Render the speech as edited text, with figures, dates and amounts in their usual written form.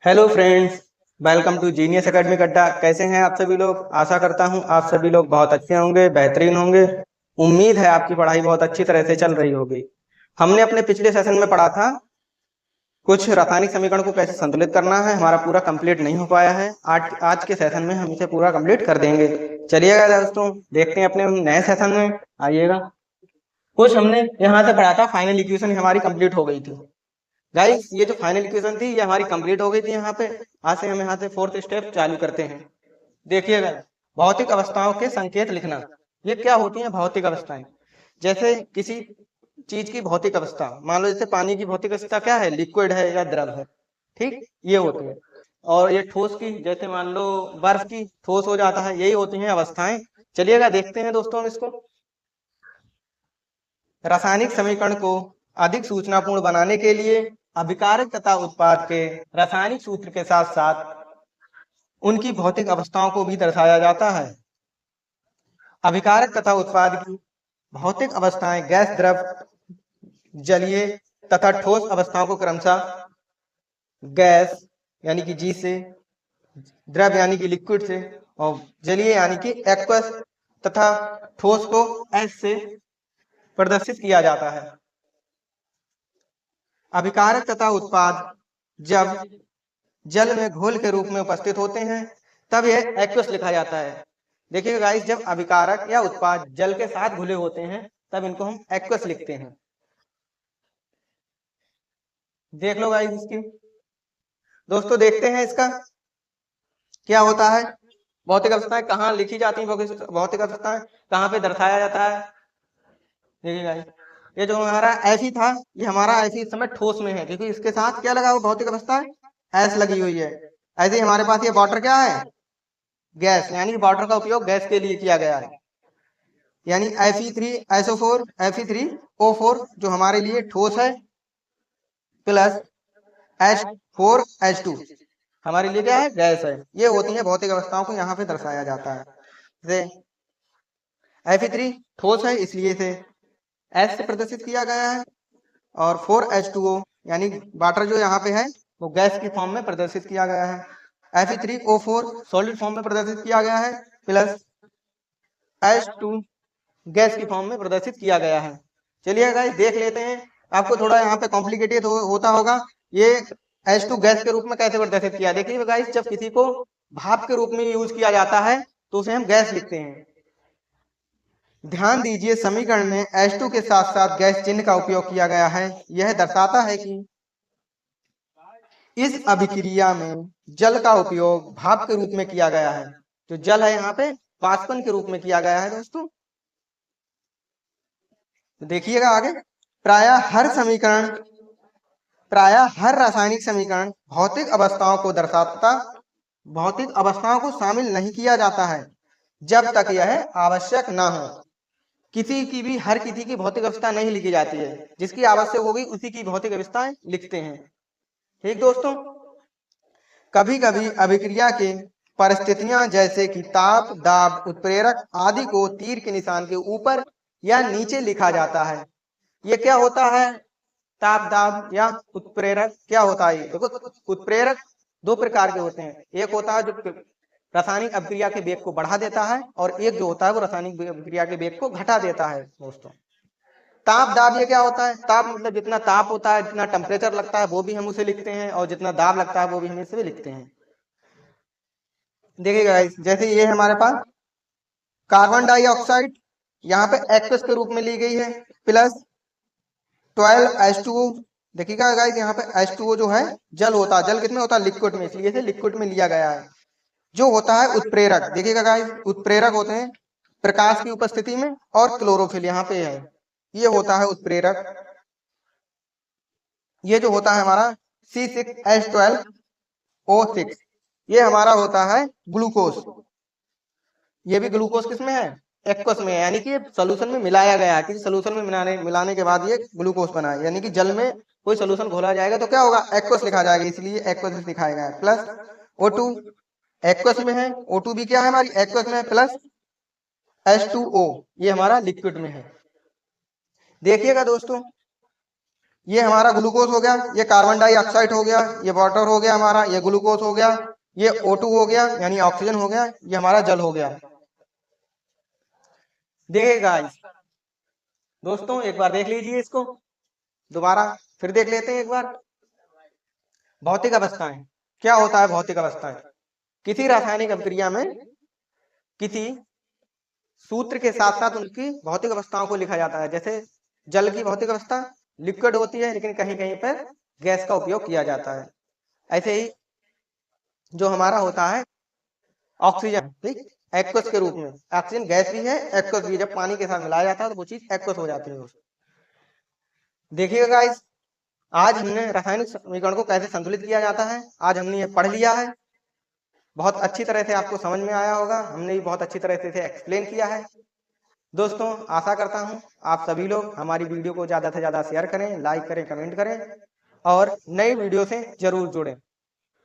Hello friends. Welcome to Genius Academic Adda. कैसे हैं आप सभी लोग? आशा करता हूं आप सभी लोग बहुत अच्छे होंगे, बेहतरीन होंगे। उम्मीद है आपकी पढ़ाई बहुत अच्छी तरह से चल रही होगी। हमने अपने पिछले सेशन में पढ़ा था कुछ रासायनिक समीकरण को कैसे संतुलित करना है। हमारा पूरा कंप्लीट नहीं हो पाया है। आज के सेशन में हम इसे पूरा कंप्लीट कर देंगे। चलिएगा दोस्तों, देखते हैं अपने नए सेशन में। आइएगा। कुछ हमने यहाँ से पढ़ा था, फाइनल इक्वेशन हमारी कंप्लीट हो गई थी। गाइस, ये जो फाइनल इक्वेशन थी ये हमारी कंप्लीट हो गई थी। यहाँ पे आज से हम यहाँ से फोर्थ स्टेप चालू करते हैं। देखिएगा, भौतिक अवस्थाओं के संकेत लिखना। ये क्या होती हैं भौतिक अवस्थाएं? जैसे किसी चीज की भौतिक अवस्था, मान लो जैसे पानी की भौतिक अवस्था क्या है, लिक्विड है या द्रव है। ठीक, ये होती है। और ये ठोस की, जैसे मान लो बर्फ की ठोस हो जाता है, यही होती हैं अवस्थाएं। चलिएगा देखते हैं दोस्तों हम इसको। रासायनिक समीकरण को अधिक सूचनापूर्ण बनाने के लिए अभिकारक तथा उत्पाद के रासायनिक सूत्र के साथ साथ उनकी भौतिक अवस्थाओं को भी दर्शाया जाता है। अभिकारक तथा उत्पाद की भौतिक अवस्थाएं गैस, द्रव, जलीय तथा ठोस अवस्थाओं को क्रमशः गैस यानी कि जी से, द्रव यानी कि लिक्विड से, और जलीय यानी कि एक्वस तथा ठोस को एस से प्रदर्शित किया जाता है। अभिकारक तथा उत्पाद जब जल में घोल के रूप में उपस्थित होते हैं तब यह एक्वस लिखा जाता है। देखिएगा गाइस, जब अभिकारक या उत्पाद जल के साथ घुले होते हैं तब इनको हम एक्वस लिखते हैं। देख लो गाइस इसकी। दोस्तों देखते हैं इसका क्या होता है। भौतिक अवस्थाएं कहाँ लिखी जाती हैं, भौतिक अवस्थाएं कहाँ पे दर्शाया जाता है। देखिए गाइस, ये जो हमारा Fe था, ये हमारा Fe इस समय ठोस में है क्योंकि इसके साथ क्या लगा हुआ भौतिक अवस्था एस लगी हुई है। ऐसे ही हमारे पास ये वाटर क्या है, गैस, यानी कि वाटर का उपयोग गैस के लिए किया गया है। यानी Fe3SO4 Fe3O4 जो हमारे लिए ठोस है, प्लस H4H2 हमारे लिए क्या है, गैस है। ये होती है भौतिक अवस्थाओं को यहाँ पे दर्शाया जाता है। जैसे Fe3 ठोस है इसलिए इसे एस से प्रदर्शित किया गया है, और 4H2O यानी वाटर जो यहाँ पे है वो गैस की फॉर्म में प्रदर्शित किया गया है। Fe3O4 सॉलिड फॉर्म में प्रदर्शित किया गया है, प्लस H2 गैस की फॉर्म में प्रदर्शित किया गया है। चलिए गाइस देख लेते हैं। आपको थोड़ा यहाँ पे कॉम्प्लिकेटेड होता होगा ये H2 गैस के रूप में कैसे प्रदर्शित किया। देखिए गाइस, जब किसी को भाप के रूप में यूज किया जाता है तो उसे हम गैस लिखते हैं। ध्यान दीजिए, समीकरण में H2 के साथ साथ गैस चिन्ह का उपयोग किया गया है। यह दर्शाता है कि इस अभिक्रिया में जल का उपयोग भाप के रूप में किया गया है। जो जल है यहाँ पे वाष्पन के रूप में किया गया है दोस्तों। देखिएगा आगे, प्रायः हर रासायनिक समीकरण भौतिक अवस्थाओं को शामिल नहीं किया जाता है जब तक यह आवश्यक ना हो। किसी की भौतिक अवस्था नहीं लिखी जाती है, जिसकी आवश्यक होगी उसी की भौतिक अवस्थाएं लिखते हैं। ठीक दोस्तों, कभी कभी अभिक्रिया के परिस्थितियां जैसे कि ताप, दाब, उत्प्रेरक आदि को तीर के निशान के ऊपर या नीचे लिखा जाता है। ये क्या होता है, ताप, दाब या उत्प्रेरक क्या होता है? देखो, उत्प्रेरक दो प्रकार के होते हैं। एक होता है जो रासायनिक अभिक्रिया के वेग को बढ़ा देता है, और एक जो होता है वो रासायनिक अभिक्रिया के वेग को घटा देता है दोस्तों। ताप, दाब ये क्या होता है? ताप मतलब जितना ताप होता है, जितना टेम्परेचर लगता है वो भी हम उसे लिखते हैं, और जितना दाब लगता है वो भी हम इसे लिखते हैं। देखिएगा गाइस, जैसे ये हमारे पास कार्बन डाइऑक्साइड यहाँ पे एक्वस के रूप में ली गई है, प्लस 12H2O। देखिएगा गाइस, यहाँ पे H2O जो है जल होता है। जल कितने होता है? लिक्विड में, इसलिए इसे लिक्विड में लिया गया है। जो होता है उत्प्रेरक, देखिएगा गाइस, उत्प्रेरक होते हैं प्रकाश की उपस्थिति में, और क्लोरोफिल यहाँ पे है, ये होता है उत्प्रेरक। ये जो होता है हमारा C6H12O6 ये हमारा होता है ग्लूकोज। ये भी ग्लूकोज किसमें है? एक्वस में है, यानी कि सोल्यूशन में मिलाया गया है। किसी सोल्यूशन में मिलाने के बाद ये ग्लूकोज बना है। यानी कि जल में कोई सोल्यूशन घोला जाएगा तो क्या होगा? एक्वस लिखा जाएगा, इसलिए एक्वस लिखाया गया है। प्लस O2 एक्वस में है, O2 भी क्या है हमारी एक्वस में है, प्लस H2O ये हमारा लिक्विड में है। देखिएगा दोस्तों, ये हमारा ग्लूकोज हो गया, ये कार्बन डाइऑक्साइड हो गया, ये वाटर हो गया हमारा, ये ग्लूकोज हो गया, ये O2 हो गया यानी ऑक्सीजन हो गया, ये हमारा जल हो गया। देखिए गाइस दोस्तों, एक बार देख लीजिए इसको, दोबारा फिर देख लेते हैं एक बार। भौतिक अवस्थाएं क्या होता है? भौतिक अवस्थाएं किसी रासायनिक अभिक्रिया में किसी सूत्र के साथ साथ उनकी भौतिक अवस्थाओं को लिखा जाता है। जैसे जल की भौतिक अवस्था लिक्विड होती है, लेकिन कहीं कहीं पर गैस का उपयोग किया जाता है। ऐसे ही जो हमारा होता है ऑक्सीजन, ठीक, एक्वस के रूप में। ऑक्सीजन गैस भी है, एक्वस भी। जब पानी के साथ मिलाया जाता है तो वो चीज एक्वस हो जाती है। देखिएगा गाइस, आज हमने रासायनिक समीकरण को कैसे संतुलित किया जाता है, आज हमने ये पढ़ लिया है। बहुत अच्छी तरह से आपको समझ में आया होगा, हमने भी बहुत अच्छी तरह से इसे एक्सप्लेन किया है। दोस्तों आशा करता हूं आप सभी लोग हमारी वीडियो को ज्यादा से ज्यादा शेयर करें, लाइक करें, कमेंट करें और नई वीडियो से जरूर जुड़ें।